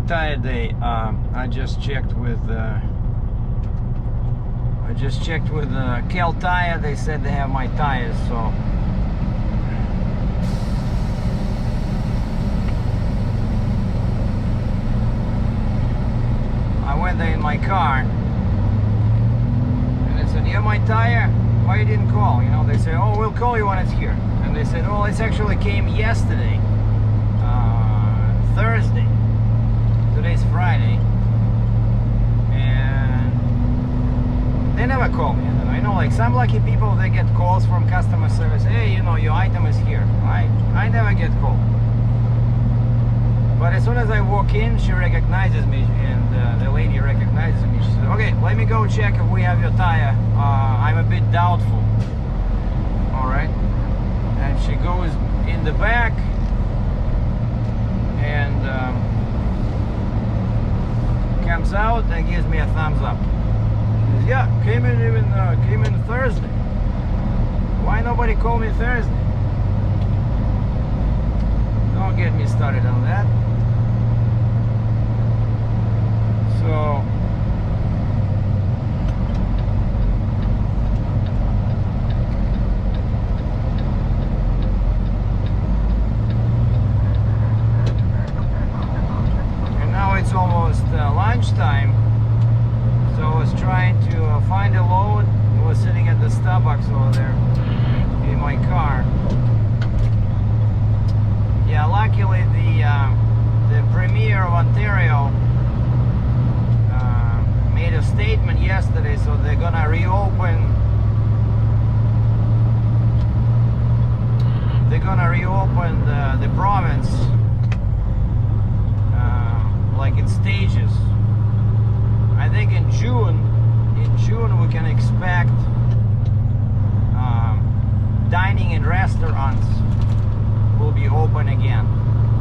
tire day. I just checked with Kel Tire. They said they have my tires, so I went there in my car and I said, "You have my tire? Why you didn't call?" You know, they say, "Oh, we'll call you when it's here." And they said, "Oh, it actually came yesterday, Thursday. Today's Friday." And they never call me. I know, like some lucky people, they get calls from customer service. "Hey, you know, your item is here." I never get called. But as soon as I walk in, she recognizes me, and the lady recognizes me. She says, "Okay, let me go check if we have your tire. I'm a bit doubtful." All right. And she goes in the back and comes out and gives me a thumbs up. She says, "Yeah, came in Thursday. Why nobody called me Thursday?" Don't get me started on that. So and now it's almost lunchtime, so I was trying to find a load. I was sitting at the Starbucks over there in my car. Yeah, luckily the Premier of Ontario made a statement yesterday, so they're gonna reopen. They're gonna reopen the province like in stages. I think in June we can expect dining in restaurants will be open again,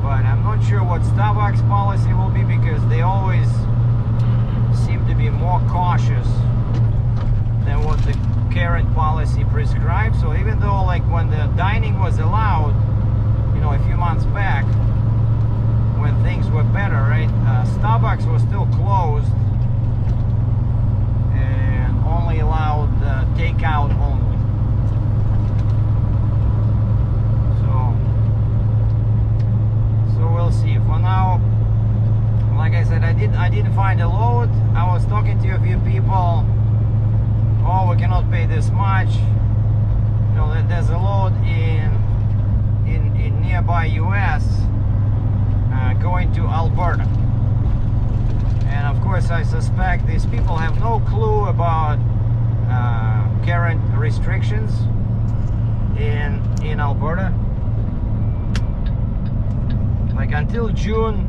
but I'm not sure what Starbucks policy will be, because they always seem to be more cautious than what the current policy prescribes. So even though, like, when the dining was allowed, you know, a few months back, when things were better, right, Starbucks was still closed and only allowed takeout only. So we'll see. For now, like I said, I didn't find a load. I was talking to a few people. "Oh, we cannot pay this much." You know, there's a load in nearby US going to Alberta, and of course I suspect these people have no clue about current restrictions in Alberta. Like until June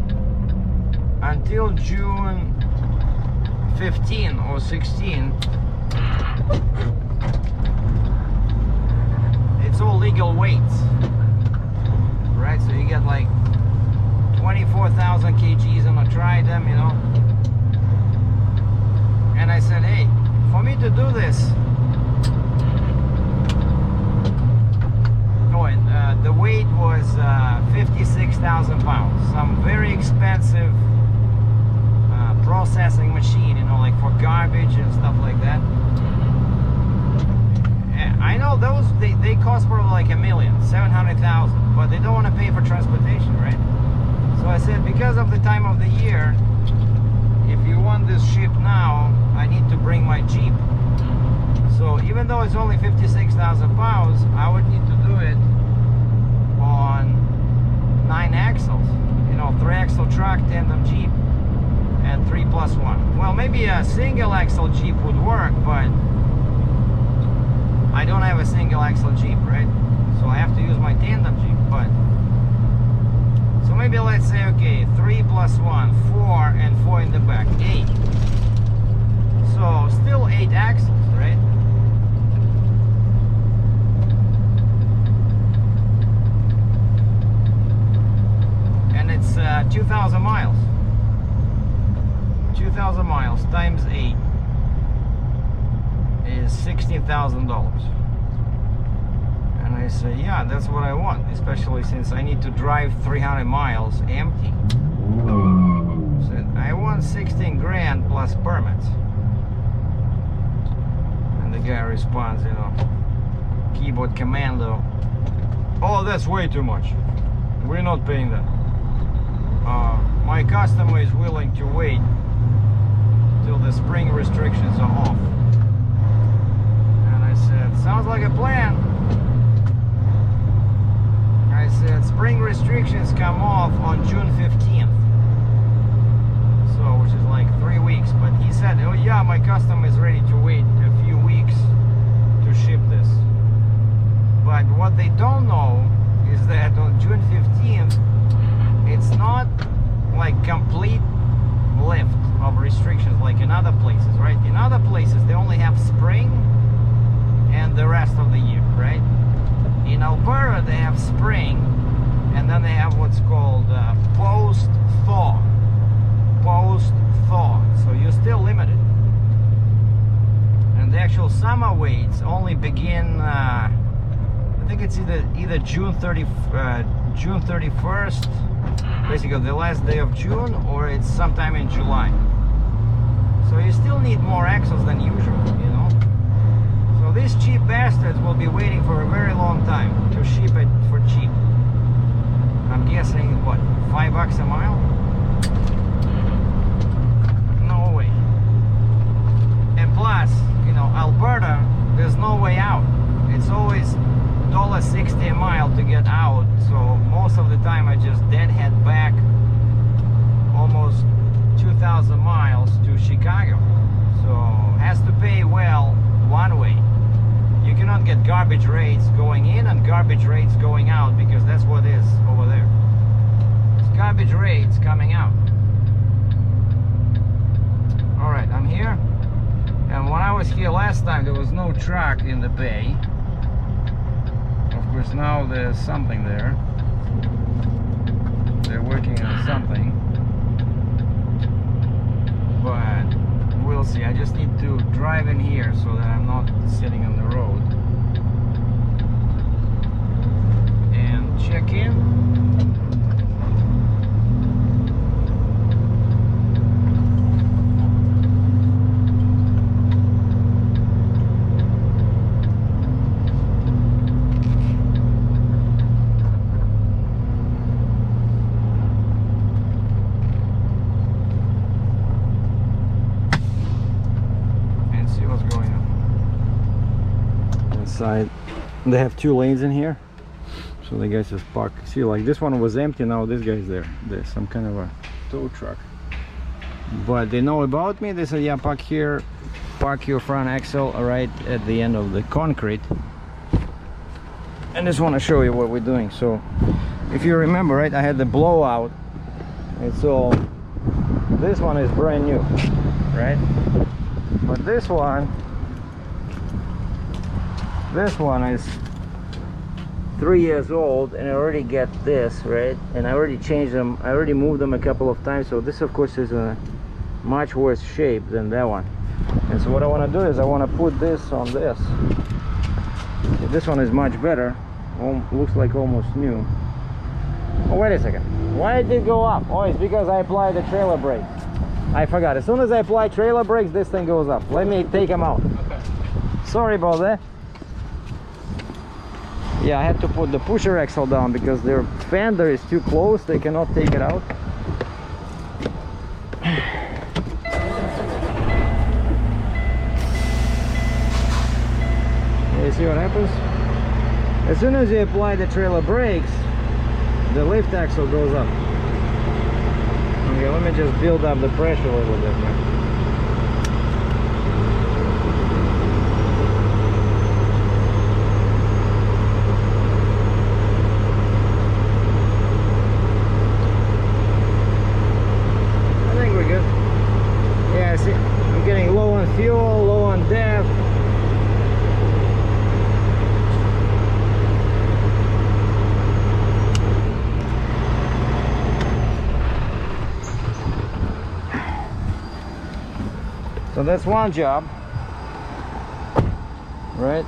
15 or 16, it's all legal weights, right? So you get like 24,000 kgs on a Tridem, you know. And I said, "Hey, for me to do this," the weight was 56,000 pounds. Some very expensive processing machine, you know, like for garbage and stuff like that. And I know those, they cost probably like $1,700,000, but they don't want to pay for transportation, right? So I said, because of the time of the year, if you want this ship now, I need to bring my Jeep. So even though it's only 56,000 pounds, I would need to do it on 9 axles, you know, 3-axle truck, tandem Jeep, and 3+1. Well, maybe a single axle Jeep would work, but I don't have a single axle Jeep, right? So I have to use my tandem Jeep. But so maybe let's say, okay, 3+1, 4, and 4 in the back, 8. So still 8 axles, right? And it's 2,000 miles. 2,000 miles times 8 is $16,000. And I say, yeah, that's what I want, especially since I need to drive 300 miles empty. Said, I want 16 grand plus permits. And the guy responds, you know, keyboard commando, oh, that's way too much. We're not paying that. My customer is willing to wait till the spring restrictions are off. And I said, sounds like a plan. I said, spring restrictions come off on June 15th. So, which is like 3 weeks. But he said, oh yeah, my customer is ready to wait a few weeks to ship this. But what they don't know is that on June 15th, it's not like complete lift of restrictions like in other places, right? In other places, they only have spring and the rest of the year, right? In Alberta, they have spring, and then they have what's called post-thaw. Post-thaw. So you're still limited. And the actual summer waits only begin, I think it's either June 31st, basically the last day of June, or it's sometime in July. So you still need more axles than usual, you know. So these cheap bastards will be waiting for a very long time to ship it for cheap. I'm guessing, what, $5 a mile? No way. And plus, you know, Alberta, there's no way out. It's always $1.60 a mile to get out, so most of the time I just deadhead back almost 2,000 miles to Chicago. So has to pay well one way. You cannot get garbage rates going in and garbage rates going out, because that's what is over there. It's garbage rates coming out. Alright, I'm here, and when I was here last time there was no truck in the bay. Of course, now there's something there. They're working on something. But we'll see. I just need to drive in here so that I'm not sitting on the road. And check in. Side, they have 2 lanes in here, so the guys just park. See, like this one was empty, now this guy's there. There's some kind of a tow truck, but they know about me. They said, yeah, park here, park your front axle right at the end of the concrete. And just want to show you what we're doing. So if you remember, right, I had the blowout, and so this one is brand new, right? But this one is 3 years old, and I already get this, right? And I already changed them, I already moved them a couple of times. So this of course is a much worse shape than that one. And so what I want to do is I want to put this on this. Okay, this one is much better. Looks like almost new. Oh, wait a second, why did it go up? Oh, it's because I applied the trailer brakes. I forgot, as soon as I apply trailer brakes, this thing goes up. Let me take them out. Okay. Sorry about that. Yeah, I had to put the pusher axle down because their fender is too close. They cannot take it out. You see what happens? As soon as you apply the trailer brakes, the lift axle goes up. Okay, let me just build up the pressure a little bit here. Fuel, low on depth. So that's one job, right?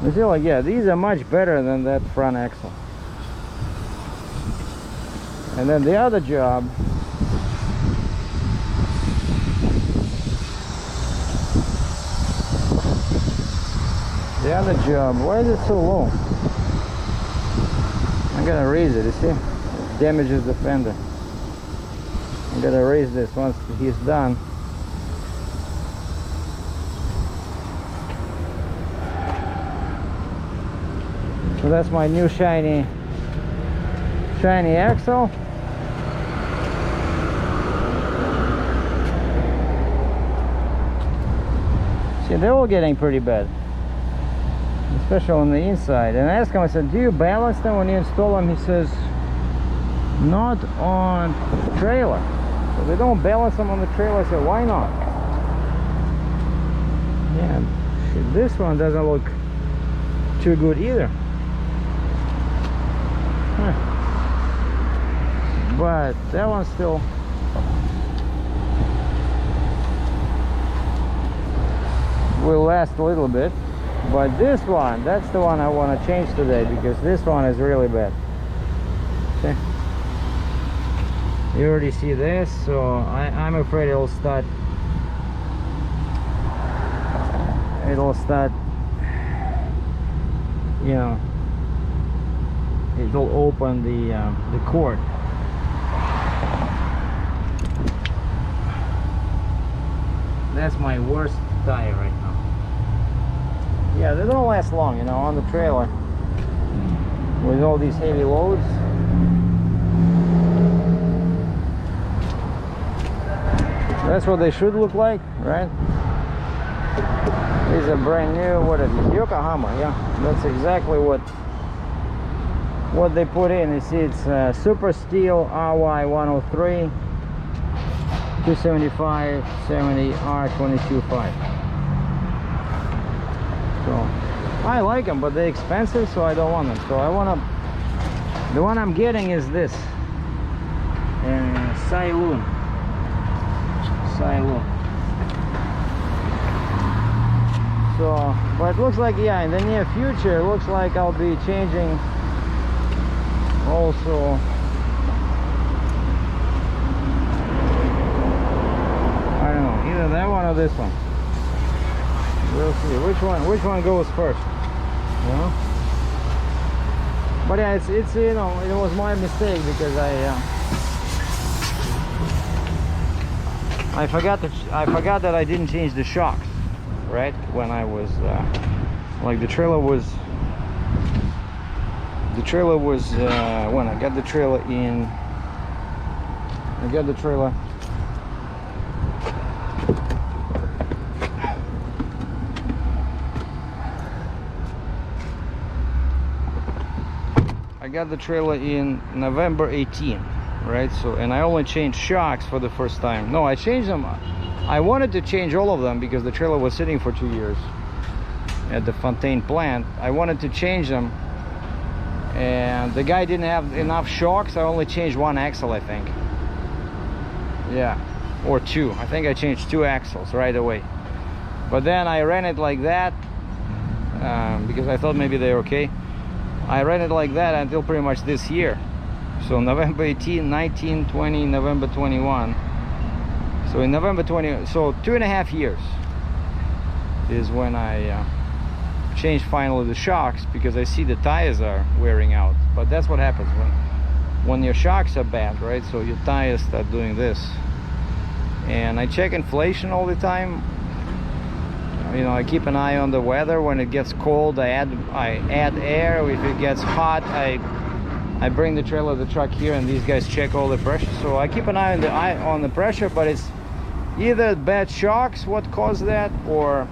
I feel like, yeah, these are much better than that front axle. And then the other job, why is it so low? I'm gonna raise it, you see? It damages the fender. I'm gonna raise this once he's done. So that's my new shiny axle. See, they're all getting pretty bad, especially on the inside. And I asked him, I said, do you balance them when you install them? He says, not on trailer. So they don't balance them on the trailer. I said, why not? Yeah, shit, this one doesn't look too good either. Huh. But that one still will last a little bit. But this one, that's the one I want to change today, because this one is really bad. Okay. You already see this, so I'm afraid it'll start, you know, it'll open the cord. That's my worst tire right now. Yeah, they don't last long, you know, on the trailer with all these heavy loads. That's what they should look like, right? These are brand new. What are these? Yokohama, yeah. That's exactly what they put in. You see, it's Super Steel RY 103 275 70 R225. So I like them, but they're expensive, so I don't want them. So I want to. The one I'm getting is this, Saloon. So, but it looks like, yeah, in the near future, it looks like I'll be changing also I don't know, either that one or this one. We'll see which one goes first, you know. But yeah, it's you know, it was my mistake, because I forgot that I didn't change the shocks, right? When I was like the trailer was when I got the trailer in, I got the trailer in November 18, right? So, and I only changed shocks for the first time. No, I changed them. I wanted to change all of them because the trailer was sitting for 2 years at the Fontaine plant. I wanted to change them, and the guy didn't have enough shocks. I only changed one axle, I think. Yeah, or two. I think I changed 2 axles right away. But then I ran it like that because I thought maybe they're okay. I ran it like that until pretty much this year. So November 18, 19, 20, November 21. So in November 20, so 2.5 years is when I changed finally the shocks, because I see the tires are wearing out. But that's what happens when your shocks are bad, right? So your tires start doing this. And I check inflation all the time. You know, I keep an eye on the weather. When it gets cold, I add air. If it gets hot, I bring the trailer, the truck here, and these guys check all the pressure. So I keep an eye on the pressure, but it's either bad shocks what caused that, or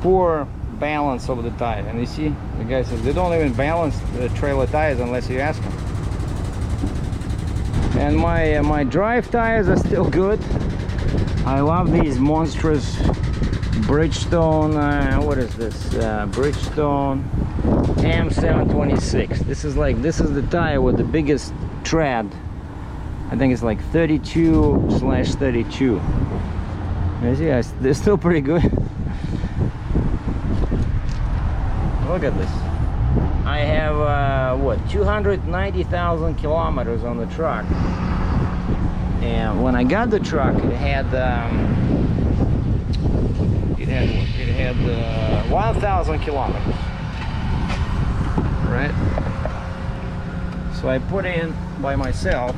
poor balance of the tire. And you see, the guy says they don't even balance the trailer tires unless you ask them. And my drive tires are still good. I love these monstrous Bridgestone, what is this? Bridgestone M726. This is the tire with the biggest tread. I think it's like 32/32. You see, they're still pretty good. Look at this. I have what, 290,000 kilometers on the truck. And when I got the truck, it had 1,000 kilometers, right? So I put in by myself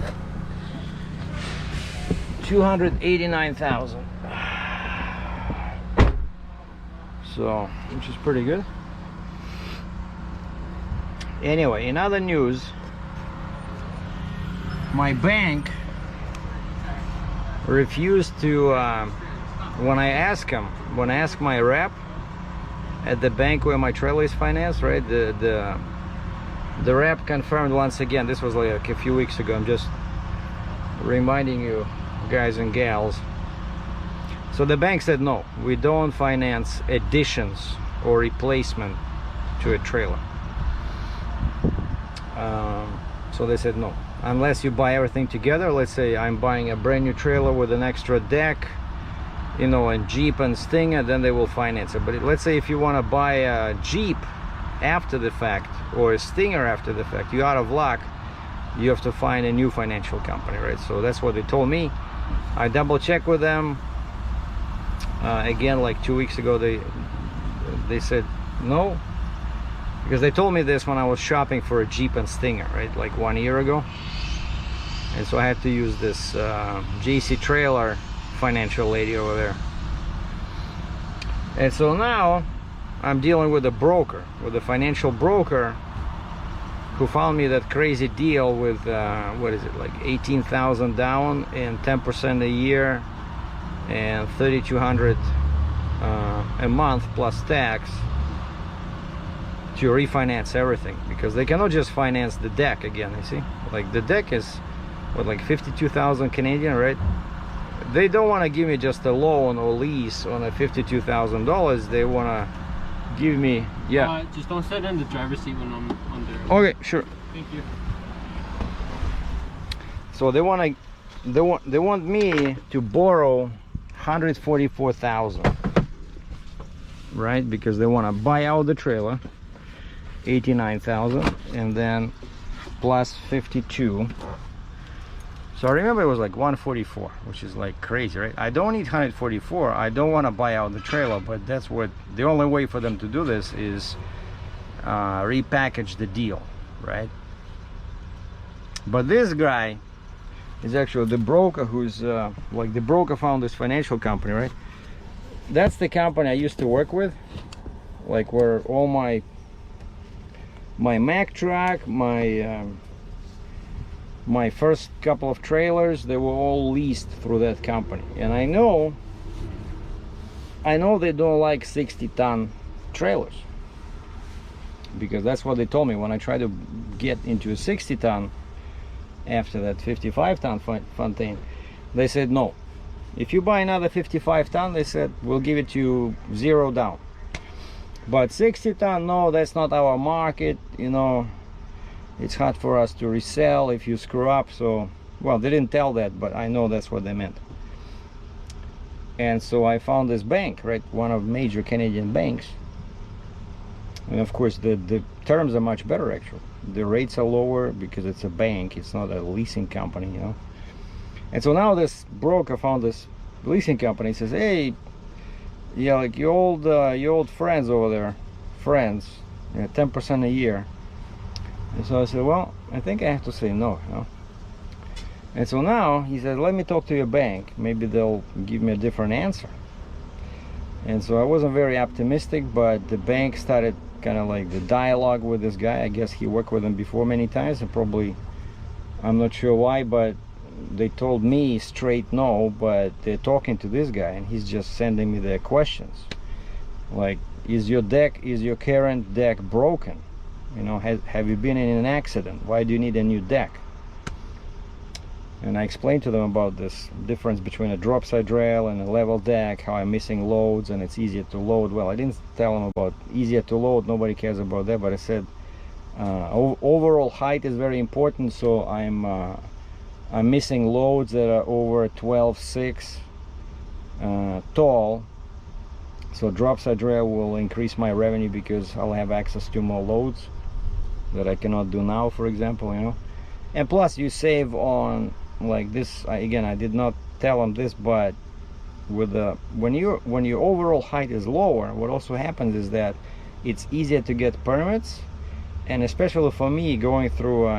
289,000. So, which is pretty good. Anyway, in other news, my bank refused to, when I asked my rep at the bank where my trailer is financed, right, the rep confirmed once again, this was like a few weeks ago, I'm just reminding you guys and gals. So the bank said, no, we don't finance additions or replacement to a trailer. So they said no, unless you buy everything together. Let's say I'm buying a brand new trailer with an extra deck, you know, a Jeep and Stinger, then they will finance it. But let's say if you want to buy a Jeep after the fact or a Stinger after the fact, you're out of luck. You have to find a new financial company, right? So that's what they told me. I double checked with them again, like 2 weeks ago. They said no, because they told me this when I was shopping for a Jeep and Stinger, right, like 1 year ago. And so I had to use this JC Trailer financial lady over there. And so now I'm dealing with a broker, with a financial broker, who found me that crazy deal with what is it, like 18,000 down and 10% a year and 3,200 a month plus tax to refinance everything, because they cannot just finance the deck again. You see, like the deck is what, like 52,000 Canadian, right? They don't want to give me just a loan or lease on a $52,000. They want to give me, yeah. Just don't sit in the driver's seat when I'm under. Okay, sure. Thank you. So they want me to borrow 144,000, right? Because they want to buy out the trailer, 89,000, and then plus 52. So I remember it was like 144, which is like crazy, right? I don't need 144. I don't want to buy out the trailer, but that's what the only way for them to do this is repackage the deal, right? But this guy is actually the broker who's like the broker found this financial company, right? That's the company I used to work with, like where all my Mack truck, my first couple of trailers, they were all leased through that company. And I know they don't like 60-ton trailers, because that's what they told me when I tried to get into a 60-ton after that 55-ton Fontaine. They said no, if you buy another 55-ton, they said we'll give it to you 0 down. But 60-ton, no, that's not our market, you know, it's hard for us to resell if you screw up. So, well, they didn't tell that, but I know that's what they meant. And so I found this bank, right, one of major Canadian banks, and of course the terms are much better. Actually, the rates are lower because it's a bank, it's not a leasing company, you know. And so now this broker found this leasing company, says, hey, yeah, like your old friends over there, 10% a year. And so I said, well, I think I have to say no, you know. And so now he said, let me talk to your bank, maybe they'll give me a different answer. And so I wasn't very optimistic, but the bank started kind of like the dialogue with this guy. I guess he worked with him before many times, and probably, I'm not sure why, but they told me straight no, but they're talking to this guy and he's just sending me their questions. Like, is your current deck broken? You know, have you been in an accident? Why do you need a new deck? And I explained to them about this difference between a drop side rail and a level deck, how I'm missing loads and it's easier to load. Well, I didn't tell them about easier to load, nobody cares about that, but I said overall height is very important, so I'm missing loads that are over 12.6 tall. So drop side rail will increase my revenue because I'll have access to more loads. that I cannot do now, for example, you know. And plus you save on like this. Again, I did not tell them this, but with the when your overall height is lower, what also happens is that it's easier to get permits. And especially for me, going through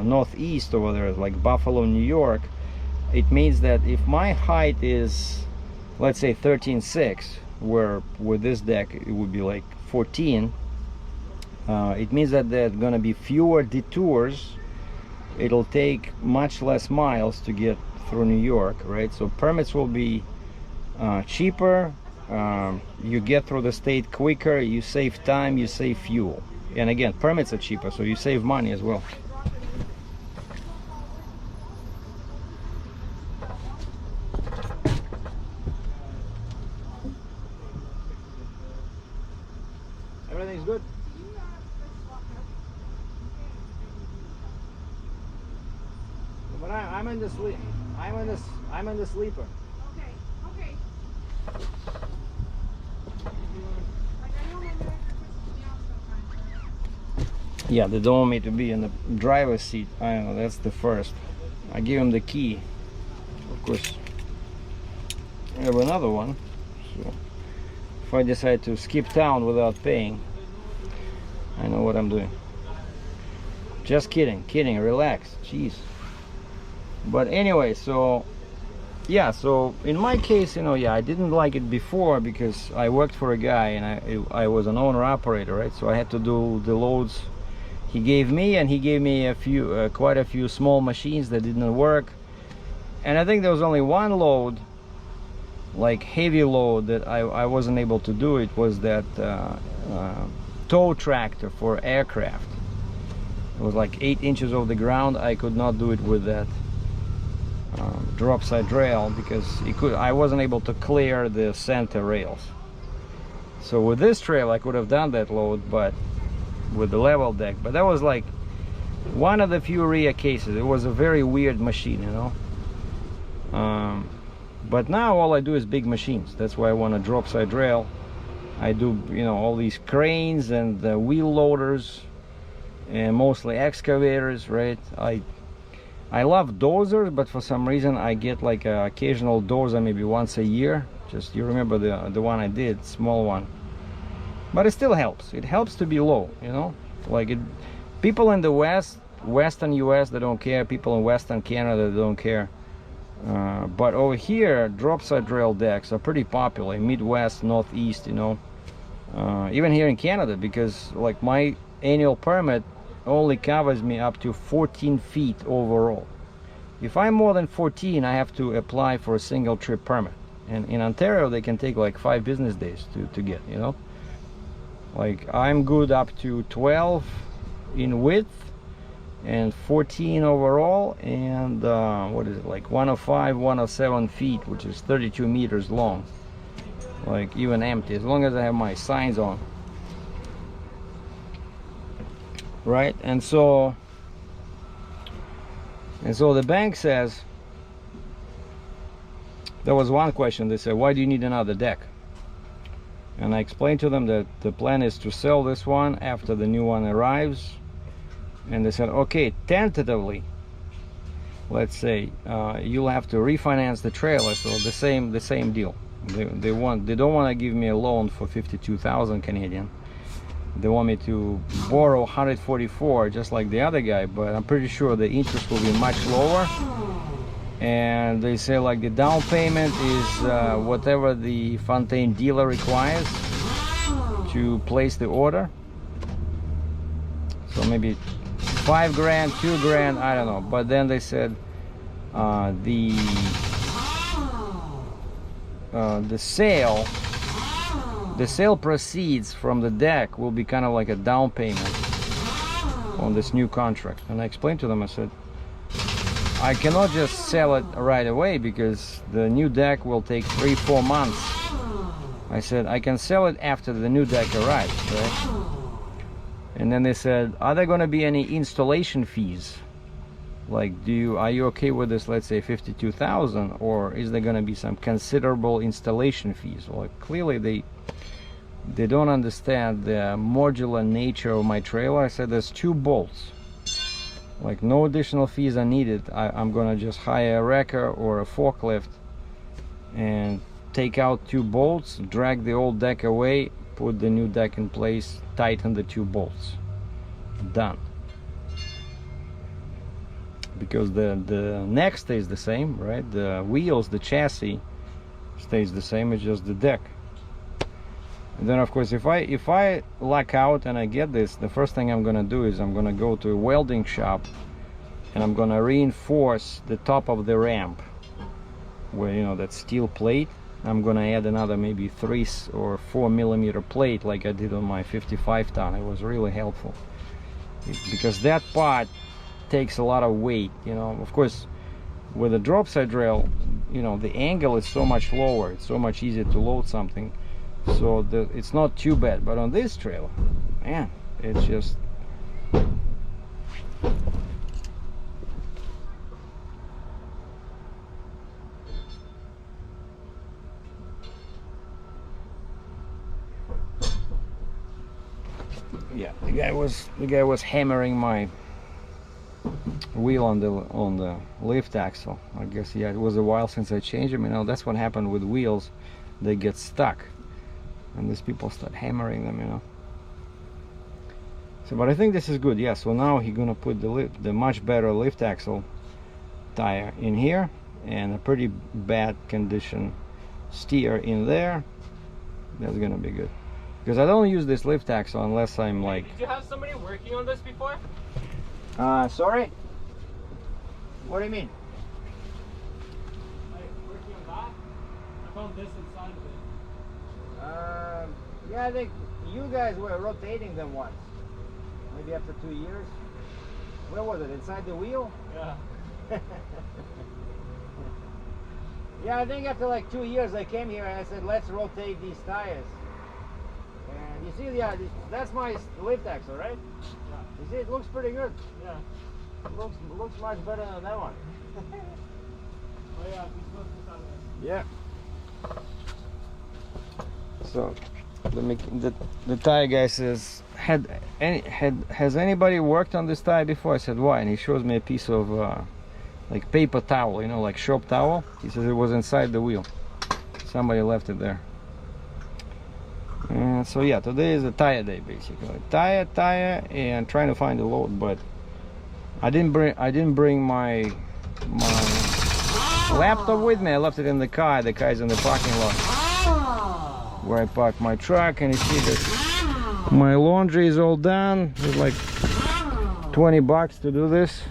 northeast over there, like Buffalo, New York, it means that if my height is, let's say 13.6, where with this deck it would be like 14, it means that there are going to be fewer detours. It'll take much less miles to get through New York, right? So permits will be cheaper, you get through the state quicker, you save time, you save fuel. And again, permits are cheaper, so you save money as well. Everything's good? But I'm in the sleep. I'm in the sleeper. Okay. Yeah, they don't want me to be in the driver's seat. I don't know, that's the first. I give him the key. Of course, I have another one. So if I decide to skip town without paying, I know what I'm doing. Just kidding, relax, jeez. But anyway, so yeah, so in my case, you know, yeah, I didn't like it before because I worked for a guy and I was an owner operator, right? So I had to do the loads he gave me, and he gave me a few quite a few small machines that didn't work. And I think there was only one load, like heavy load, that I wasn't able to do. It was that tow tractor for aircraft. It was like 8 inches off the ground. I could not do it with that drop side rail because I wasn't able to clear the center rails. So with this trail I could have done that load, but with the level deck. But that was like one of the few rare cases. It was a very weird machine, you know. But now all I do is big machines. That's why I want a drop side rail. I do, you know, all these cranes and wheel loaders and mostly excavators, right? I love dozers, but for some reason I get like an occasional dozer maybe once a year. Just, you remember the one I did, small one. But it still helps. It helps to be low, you know. Like people in the western US, they don't care. People in western Canada, they don't care. But over here, drop side rail decks are pretty popular. Midwest, Northeast, you know. Even here in Canada, because like my annual permit only covers me up to 14 feet overall. If I'm more than 14, I have to apply for a single trip permit. And in Ontario, they can take like 5 business days to get, you know. Like I'm good up to 12 in width and 14 overall, and what is it, like 105, 107 feet, which is 32 meters long, like even empty, as long as I have my signs on, right? And so the bank says, there was one question, they said, why do you need another deck? And I explained to them that the plan is to sell this one after the new one arrives. And they said, okay, tentatively, let's say you'll have to refinance the trailer. So the same deal. They don't want to give me a loan for 52,000 Canadian. They want me to borrow 144, just like the other guy, but I'm pretty sure the interest will be much lower. And they say like the down payment is whatever the Fontaine dealer requires to place the order. So maybe 5 grand, 2 grand, I don't know. But then they said the sale proceeds from the deck will be kind of like a down payment on this new contract. And I explained to them, I said, I cannot just sell it right away because the new deck will take 3-4 months. I said, I can sell it after the new deck arrives, right? And then they said, are there going to be any installation fees? Like, are you okay with this, let's say 52,000, or is there going to be some considerable installation fees? Well, clearly they don't understand the modular nature of my trailer. I said there's 2 bolts, like no additional fees are needed. I'm gonna just hire a wrecker or a forklift and take out 2 bolts, drag the old deck away, put the new deck in place, tighten the 2 bolts. Done. Because the neck stays the same, right? The wheels, the chassis stays the same, it's just the deck. And then of course if I luck out and I get this, the first thing I'm gonna do is I'm gonna go to a welding shop and I'm gonna reinforce the top of the ramp where, you know, that steel plate. I'm gonna add another maybe 3 or 4 millimeter plate like I did on my 55 ton. It was really helpful because that part takes a lot of weight, you know. Of course with a drop side rail, you know, the angle is so much lower, it's so much easier to load something, so it's not too bad. But on this trailer, man, it's just yeah, the guy was hammering my wheel on the lift axle. I guess, yeah, it was a while since I changed them. You know, that's what happened with wheels, they get stuck and these people start hammering them, you know. So but I think this is good. Yeah, so now he's gonna put the much better lift axle tire in here and a pretty bad condition steer in there. That's gonna be good because I don't use this lift axle unless I'm like... Did you have somebody working on this before? Sorry? What do you mean? Like working on that? I found this inside of it. Yeah, I think you guys were rotating them once. Maybe after 2 years. Where was it? Inside the wheel? Yeah. Yeah, I think after like 2 years I came here and I said, let's rotate these tires. And you see, yeah, that's my lift axle, right? Yeah. You see, it looks pretty good. Yeah. It looks much better than that one. Oh yeah, these supposed to sound nice. Yeah. So the tire guy says, has anybody worked on this tire before? I said, why? And he shows me a piece of like paper towel, you know, like shop towel. He says it was inside the wheel. Somebody left it there. And so yeah, today is a tire day basically. Tire, and trying to find a load, but I didn't bring my laptop with me. I left it in the car. The car's in the parking lot where I parked my truck, and you see that my laundry is all done. It's like 20 bucks to do this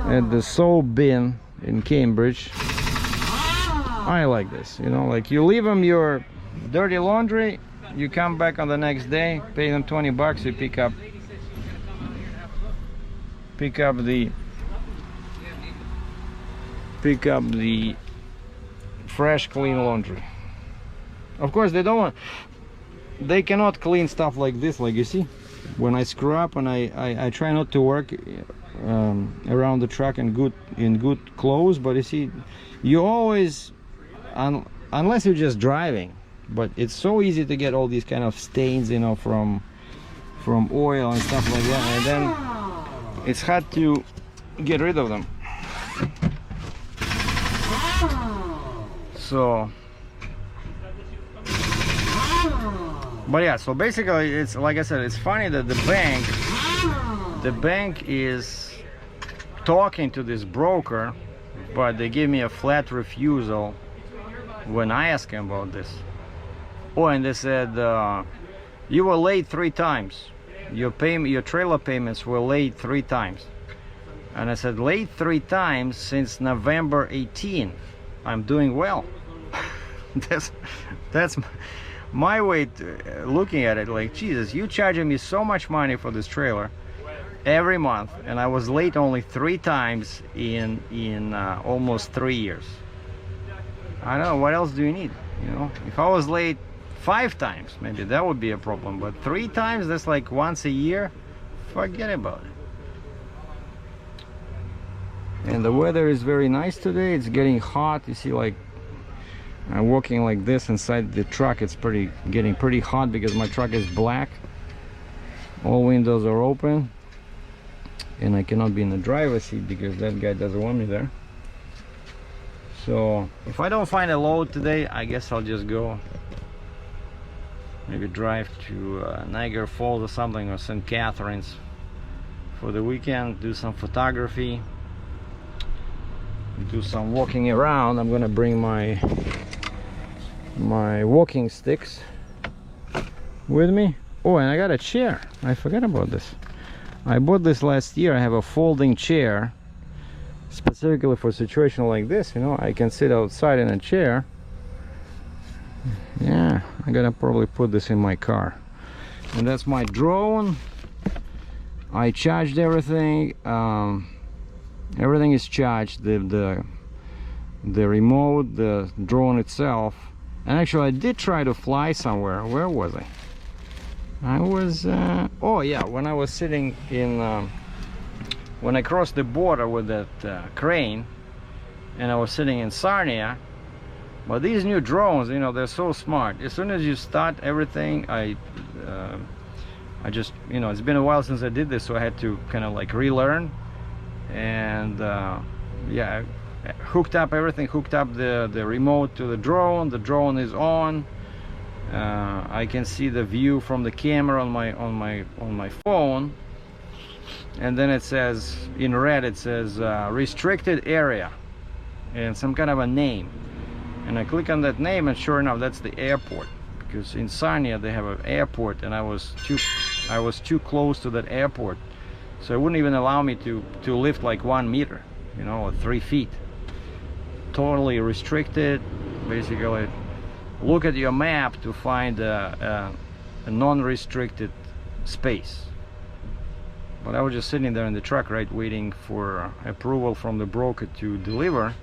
at the soap bin in Cambridge. I like this, you know, like you leave them your dirty laundry, you come back on the next day, pay them 20 bucks, you pick up the fresh clean laundry. Of course they cannot clean stuff like this, like you see when I screw up, and I try not to work around the truck in good clothes, but you see, you always, unless you're just driving, but it's so easy to get all these kind of stains, you know, from oil and stuff like that, and then it's hard to get rid of them. So but yeah, so basically it's like I said, it's funny that the bank is talking to this broker, but they give me a flat refusal when I ask him about this. Oh, and they said you were late 3 times. Your trailer payments were late 3 times. And I said, late 3 times since November 18. I'm doing well. that's my way to looking at it. Like, Jesus, you charging me so much money for this trailer every month, and I was late only 3 times in almost 3 years. I don't know, what else do you need? You know, if I was late 5 times, maybe that would be a problem, but 3 times, that's like once a year. Forget about it. And the weather is very nice today. It's getting hot. You see, like I'm walking like this inside the truck. It's getting pretty hot because my truck is black. All windows are open, and I cannot be in the driver's seat because that guy doesn't want me there. So if I don't find a load today, I guess I'll just go maybe drive to Niagara Falls or something, or St. Catharines for the weekend, do some photography, do some walking around. I'm gonna bring my walking sticks with me. Oh, and I got a chair. I forgot about this. I bought this last year. I have a folding chair specifically for a situation like this. You know, I can sit outside in a chair. Yeah, I'm gonna probably put this in my car. And that's my drone. I charged everything. Everything is charged. The remote, the drone itself. And actually, I did try to fly somewhere. Where was I? I was oh yeah, when I was sitting in when I crossed the border with that crane, and I was sitting in Sarnia. But these new drones, you know, they're so smart. As soon as you start everything, I just, you know, it's been a while since I did this, so I had to kind of like relearn. And yeah, I hooked up everything, hooked up the remote to the drone. The drone is on. I can see the view from the camera on my phone, and then it says in red, it says restricted area and some kind of a name. And I click on that name, and sure enough, that's the airport, because in Sarnia they have an airport, and I was too close to that airport, so it wouldn't even allow me to lift like 1 meter, you know, or 3 feet. Totally restricted. Basically, look at your map to find a non-restricted space. But I was just sitting there in the truck, right, waiting for approval from the broker to deliver.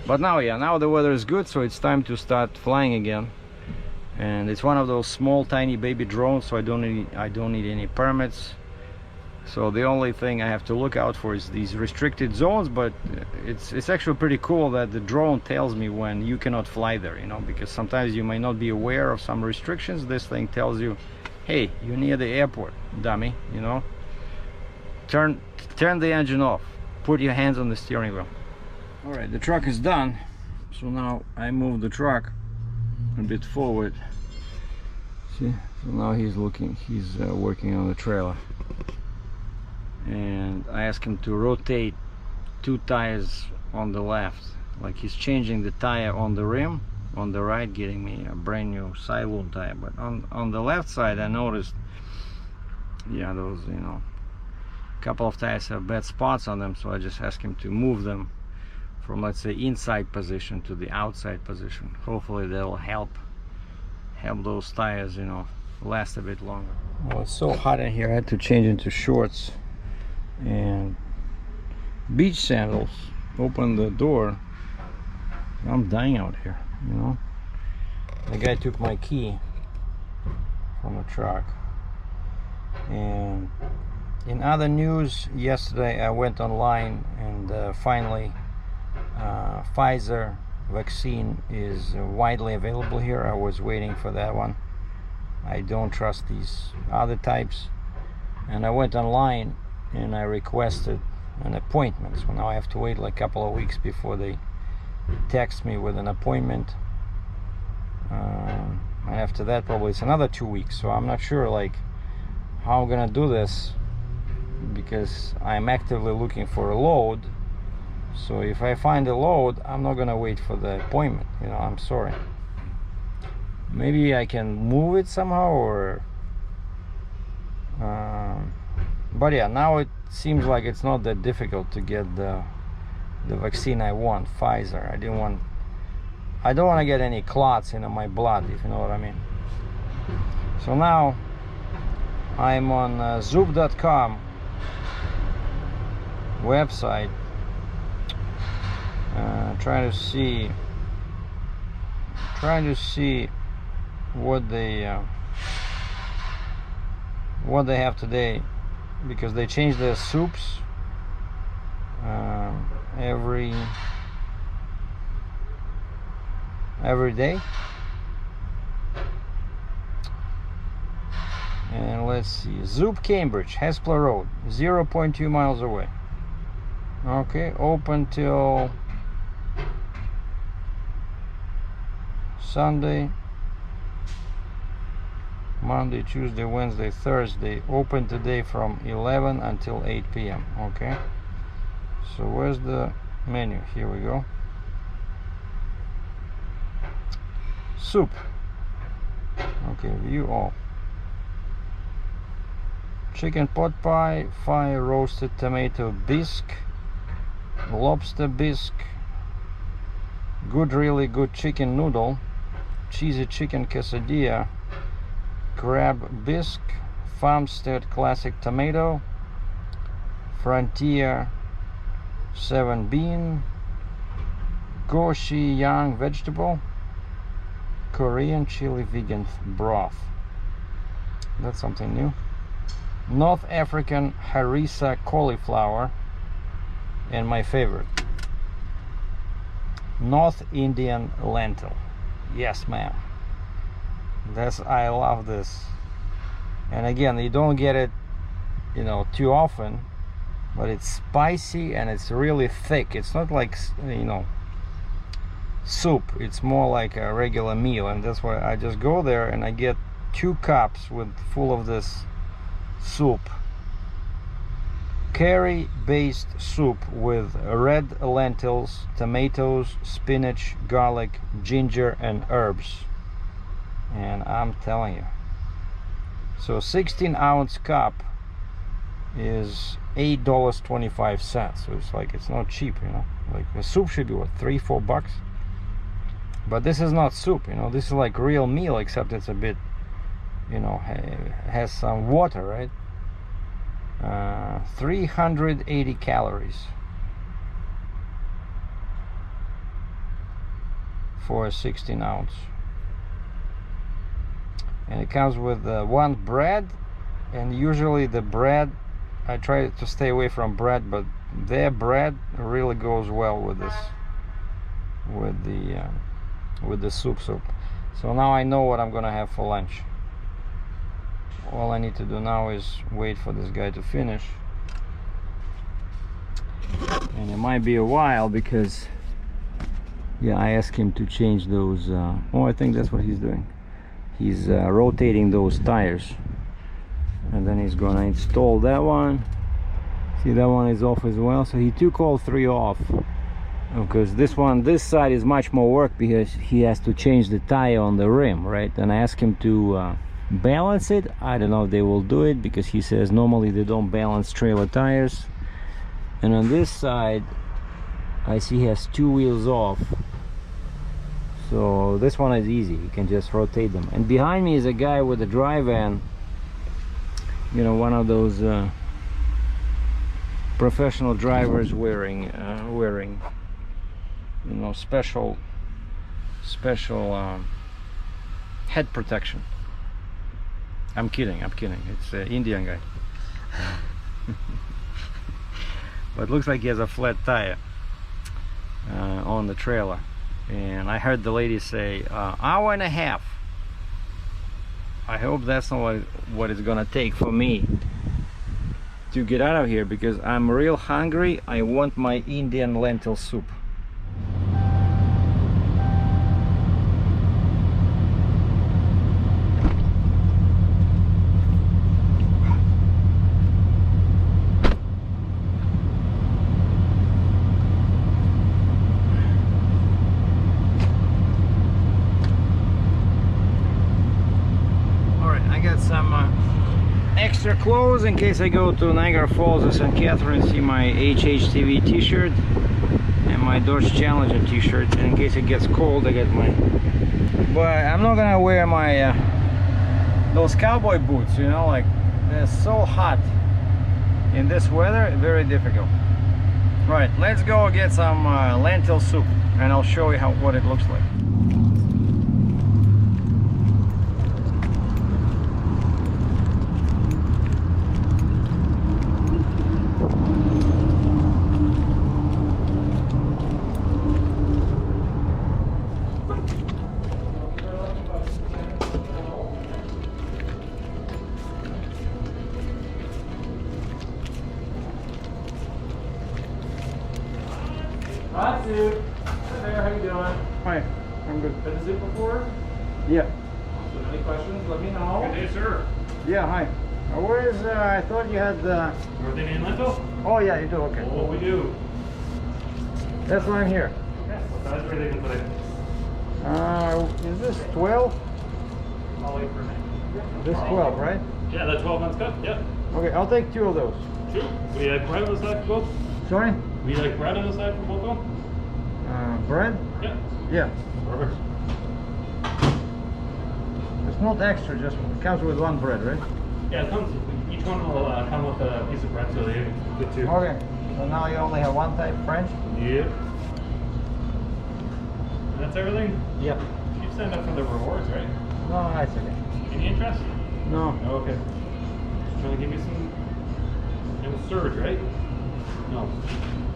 But now, yeah, now the weather is good, so it's time to start flying again. And it's one of those small, tiny baby drones, so I don't need any permits. So the only thing I have to look out for is these restricted zones. But it's actually pretty cool that the drone tells me when you cannot fly there, you know, because sometimes you may not be aware of some restrictions. This thing tells you, hey, you're near the airport, dummy, you know. Turn the engine off. Put your hands on the steering wheel. All right, the truck is done. So now I move the truck a bit forward. See, so now he's working on the trailer. And I asked him to rotate 2 tires on the left. Like he's changing the tire on the rim, on the right, getting me a brand new side load tire. But on the left side, I noticed, yeah, those, you know, a couple of tires have bad spots on them. So I just asked him to move them from, let's say, inside position to the outside position. Hopefully that'll help those tires, you know, last a bit longer. Well, it's so hot in here, I had to change into shorts and beach sandals. Open the door. I'm dying out here, you know. The guy took my key from the truck. And in other news, yesterday I went online, and finally Pfizer vaccine is widely available here. I was waiting for that one. I don't trust these other types, and I went online and I requested an appointment. So now I have to wait like a couple of weeks before they text me with an appointment, and after that probably it's another 2 weeks. So I'm not sure like how I'm gonna do this, because I'm actively looking for a load. So if I find a load, I'm not gonna wait for the appointment, you know. I'm sorry. Maybe I can move it somehow, or but yeah, now it seems like it's not that difficult to get the vaccine I want, Pfizer. I don't want to get any clots in my blood, if you know what I mean. So now I'm on Zoop.com website, trying to see what they have today, because they change their soups every day. And let's see, Zoop, Cambridge, Hespeler Road, 0.2 miles away. Okay, open till Sunday, Monday, Tuesday, Wednesday, Thursday. Open today from 11 until 8 p.m. Okay, so where's the menu? Here we go. Soup. Okay, view all. Chicken pot pie, fire roasted tomato bisque, lobster bisque, really good chicken noodle, cheesy chicken quesadilla, crab bisque, farmstead classic tomato, frontier 7 bean, goshi young vegetable, Korean chili vegan broth. That's something new. North African harissa cauliflower, and my favorite, North Indian lentil. Yes, ma'am. I love this. And again, you don't get it, too often, but it's spicy and it's really thick. It's not like, soup. It's more like a regular meal, and that's why I just go there and I get 2 cups full of this soup. Curry based soup with red lentils, tomatoes, spinach, garlic, ginger and herbs. And I'm telling you, so 16-ounce cup is $8.25. So it's not cheap, like the soup should be what, $3-4. But this is not soup, this is like real meal, except it's a bit, has some water, right? 380 calories for a 16-ounce, and it comes with 1 bread. And usually the bread, I try to stay away from bread, but their bread really goes well with this, with the soup. So now I know what I'm gonna have for lunch. All I need to do now is wait for this guy to finish, and it might be a while because I asked him to change those I think that's what he's doing. He's rotating those tires, and then he's gonna install that one. See, that one is off as well, so he took all 3 off, because this side is much more work because he has to change the tire on the rim, right? And I asked him to balance it. I don't know if they will do it, because he says normally they don't balance trailer tires. And on this side I see he has 2 wheels off, so this one is easy, you can just rotate them. And behind me is a guy with a dry van, one of those professional drivers wearing special head protection. I'm kidding, it's an Indian guy. But looks like he has a flat tire on the trailer. And I heard the lady say hour and a half. I hope that's not what it's gonna take for me to get out of here, because I'm real hungry. I want my Indian lentil soup. Extra clothes in case I go to Niagara Falls or St. Catharines. See my HHTV t-shirt and my Dodge Challenger t-shirt, and in case it gets cold I get my, but I'm not gonna wear my those cowboy boots, like they're so hot in this weather, very difficult. Right, let's go get some lentil soup and I'll show you what it looks like. I'm good. Been to Zoop before? Yeah. So any questions, let me know. Good day, sir. Yeah, hi. Where is, I thought you had, North Indian Lentil? oh yeah, you do, okay. Oh, we do. That's why I'm here. Okay, what size are they going to put in? Is this 12? I'll wait for a minute. This 12, right? Yeah, that 12 months cut, yeah. Okay, I'll take 2 of those. Shoot. Would you like bread on the side for both? Sorry? Would you like bread on the side for both of them? Bread? Yeah. Yeah. Perfect. It's not extra, just it comes with 1 bread, right? Yeah, it comes, each one will come with a piece of bread, so they get 2. Okay. So now you only have 1 type French? Yep. That's everything? Yep. You signed up for the rewards, right? No, that's okay. Any interest? No. Oh, okay. Just trying to give you some. It was Serge, right? No.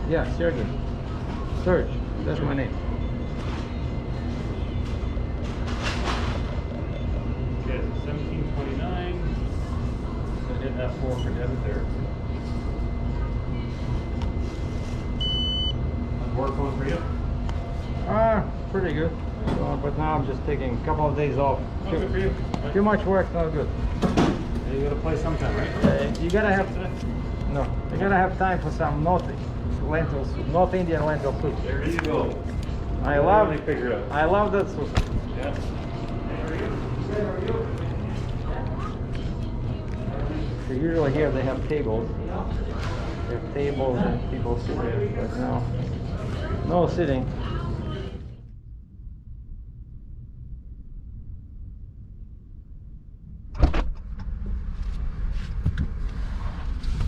Yeah, Sergei. Serge. That's my name. Okay, so 1729. So hit F4 for debit there. Work phone for you? Pretty good. But now I'm just taking a couple of days off. Oh, good for you. Right. Too much work, not good. You gotta play sometime, right? You gotta have time for some North Indian lentil soup. There you go. I love figure it out. I love that soup. Yeah. So usually here they have tables. They have tables and people sit there, but now no sitting.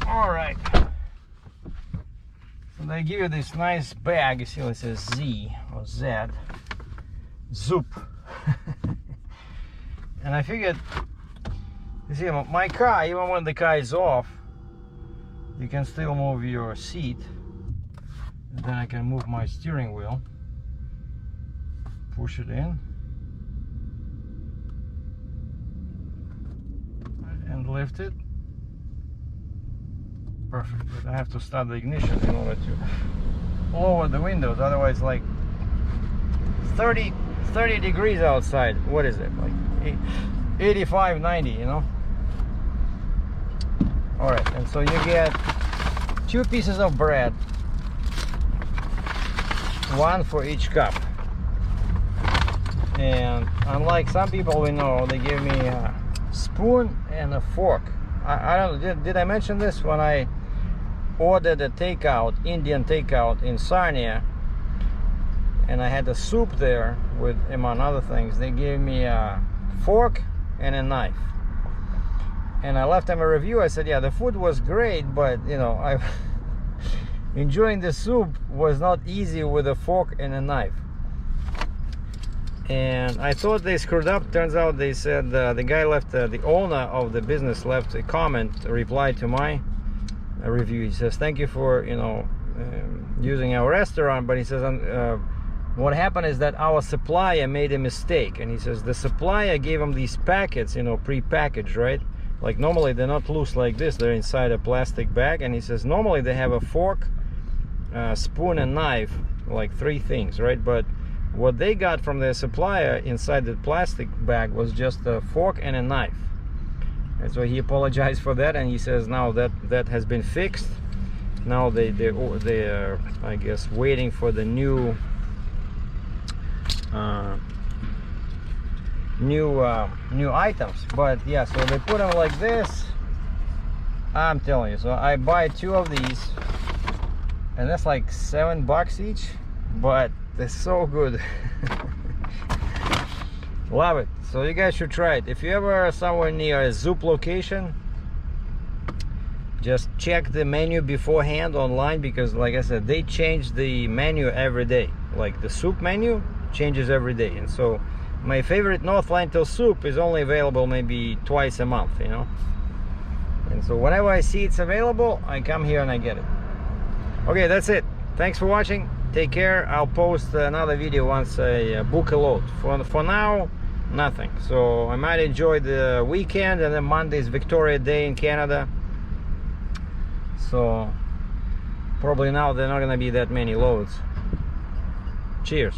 All right. So they give you this nice bag. You see it says Z or Z. Zoop. And I figured, you see, my car, even when the car is off, you can still move your seat. And then I can move my steering wheel. Push it in. And lift it. Perfect. But I have to start the ignition in order to lower the windows. Otherwise, like 30 degrees outside. What is it? Like 85, 90, you know? All right. And so you get 2 pieces of bread. 1 for each cup. And unlike some people we know, they give me a spoon and a fork. I don't know, did I mention this when I ordered a takeout, Indian takeout in Sarnia, and I had a soup there with, among other things, they gave me a fork and a knife. And I left them a review. I said, yeah, the food was great, but you know, enjoying the soup was not easy with a fork and a knife. And I thought they screwed up. Turns out they said the guy left, the owner of the business left a comment, a reply to my review. He says, thank you for, you know, using our restaurant, but he says, what happened is that our supplier made a mistake. And he says the supplier gave him these packets, you know, pre-packaged, right? Like normally they're not loose like this, they're inside a plastic bag. And he says normally they have a fork, spoon and knife, like 3 things, right? But what they got from their supplier inside the plastic bag was just a fork and a knife. And so he apologized for that, and he says now that has been fixed. Now they are, I guess, waiting for the new items. But yeah, so they put them like this. I'm telling you, so I buy 2 of these, and that's like $7 each, but they're so good. Love it. So you guys should try it. If you ever are somewhere near a Zoop location, just check the menu beforehand online, because like I said, they change the menu every day. Like the soup menu changes every day. And so my favorite North lentil soup is only available maybe twice a month, you know. And so whenever I see it's available, I come here and I get it. Okay, that's it. Thanks for watching. Take care. I'll post another video once I book a load. For now, nothing. So I might enjoy the weekend, and then Monday is Victoria Day in Canada. So probably now there are not gonna be that many loads. Cheers.